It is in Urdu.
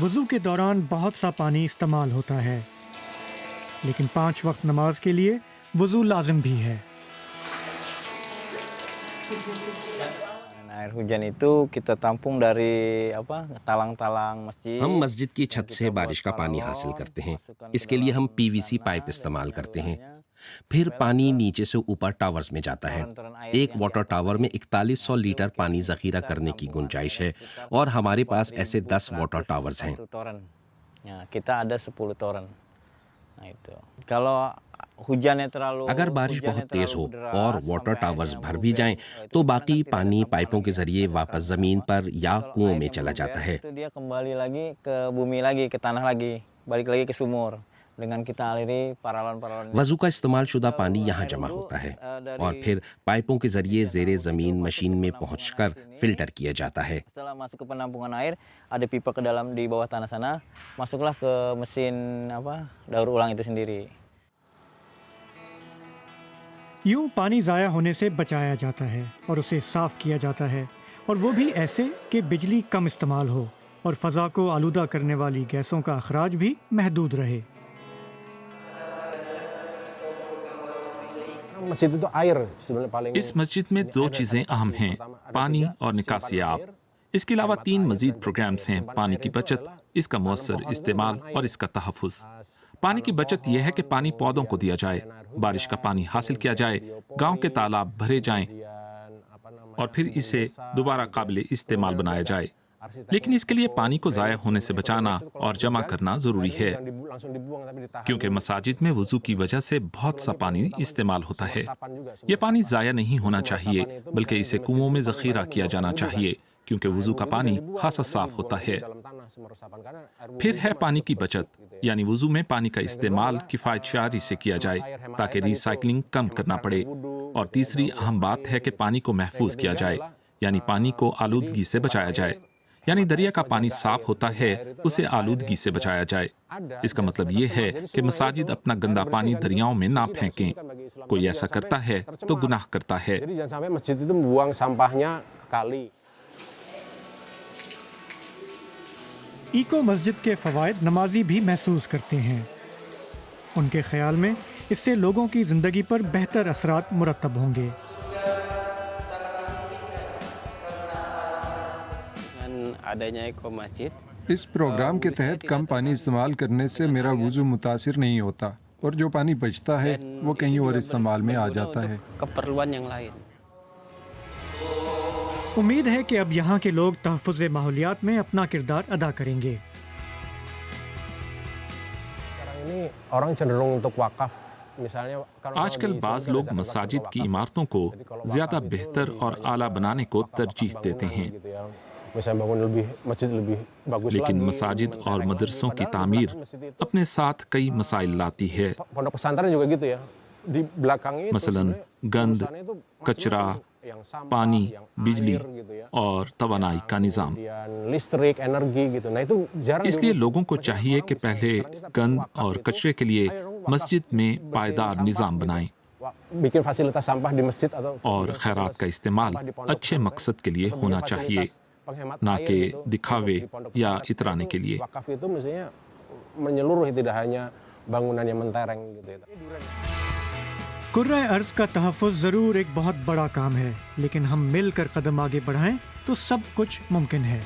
وضو کے دوران بہت سا پانی استعمال ہوتا ہے، لیکن 5 وقت نماز کے لیے وضو لازم بھی ہے۔ Air hujan itu kita tampung dari talang-talang masjid. ہم مسجد کی چھت سے بارش کا پانی حاصل کرتے ہیں۔ اس کے لیے ہم پی وی سی پائپ استعمال کرتے ہیں۔ پھر پانی نیچے سے اوپر ٹاورز میں جاتا ہے۔ ایک واٹر ٹاور میں 4100 لیٹر پانی ذخیرہ کرنے کی گنجائش ہے، اور ہمارے پاس ایسے 10 واٹر ٹاورز ہیں۔ Kita ada 10 toren. Nah itu. Kalau hujannya terlalu اگر بارش بہت تیز ہو اور واٹر ٹاورز بھر بھی جائیں تو باقی پانی پائپوں کے ذریعے واپس زمین پر یا کنویں میں چلا جاتا ہے۔ Dia kembali lagi ke bumi lagi, ke tanah lagi, balik lagi ke sumur. Dengan kita aliri paralon-paralon. وضو کا استعمال شدہ پانی یہاں جمع ہوتا ہے اور پھر پائپوں کے ذریعے زیر زمین مشین میں پہنچ کر فلٹر کیا جاتا ہے۔ Setelah masuk ke penampungan air, ada pipa ke dalam di bawah tanah sana, masuklah ke mesin daur ulang itu sendiri. یوں پانی ضائع ہونے سے بچایا جاتا ہے اور اسے صاف کیا جاتا ہے، اور وہ بھی ایسے کہ بجلی کم استعمال ہو اور فضا کو آلودہ کرنے والی گیسوں کا اخراج بھی محدود رہے۔ اس مسجد میں 2 چیزیں اہم ہیں، پانی اور نکاسی آب۔ اس کے علاوہ 3 مزید پروگرامز ہیں: پانی کی بچت، اس کا مؤثر استعمال اور اس کا تحفظ۔ پانی کی بچت یہ ہے کہ پانی پودوں کو دیا جائے، بارش کا پانی حاصل کیا جائے، گاؤں کے تالاب بھرے جائیں اور پھر اسے دوبارہ قابل استعمال بنایا جائے۔ لیکن اس کے لیے پانی کو ضائع ہونے سے بچانا اور جمع کرنا ضروری ہے، کیونکہ مساجد میں وضو کی وجہ سے بہت سا پانی استعمال ہوتا ہے۔ یہ پانی ضائع نہیں ہونا چاہیے، بلکہ اسے کنووں میں ذخیرہ کیا جانا چاہیے، کیونکہ وضو کا پانی خاصا صاف ہوتا ہے۔ پھر ہے پانی کی بچت، یعنی وضو میں پانی کا استعمال کفایت شعاری سے کیا جائے تاکہ ری سائیکلنگ کم کرنا پڑے۔ اور تیسری اہم بات ہے کہ پانی کو محفوظ کیا جائے، یعنی پانی کو آلودگی سے بچایا جائے۔ یعنی دریا کا پانی صاف ہوتا ہے، اسے آلودگی سے بچایا جائے۔ اس کا مطلب یہ ہے کہ مساجد اپنا گندا پانی دریاؤں میں نہ پھینکیں۔ کوئی ایسا کرتا ہے تو گناہ کرتا ہے۔ ایکو مسجد کے فوائد نمازی بھی محسوس کرتے ہیں۔ ان کے خیال میں اس سے لوگوں کی زندگی پر بہتر اثرات مرتب ہوں گے۔ اس پروگرام کے تحت کم پانی استعمال کرنے سے میرا وضو متاثر نہیں ہوتا، اور جو پانی بچتا ہے وہ کہیں اور استعمال میں آ جاتا ہے۔ امید ہے کہ اب یہاں کے لوگ تحفظ ماحولیات میں اپنا کردار ادا کریں گے۔ آج کل بعض لوگ مساجد کی عمارتوں کو زیادہ بہتر اور اعلیٰ بنانے کو ترجیح دیتے ہیں، لیکن مساجد اور مدرسوں کی تعمیر اپنے ساتھ کئی مسائل لاتی ہے، مثلا گند، کچرا، پانی، بجلی اور توانائی کا نظام۔ اس لیے لوگوں کو چاہیے کہ پہلے گند اور کچرے کے لیے مسجد میں پائیدار نظام بنائیں، اور خیرات کا استعمال اچھے مقصد کے لیے ہونا چاہیے، نہ کہ دکھاوے یا اترانے کے لیے۔ کرۂ ارض کا تحفظ ضرور ایک بہت بڑا کام ہے، لیکن ہم مل کر قدم آگے بڑھائیں تو سب کچھ ممکن ہے۔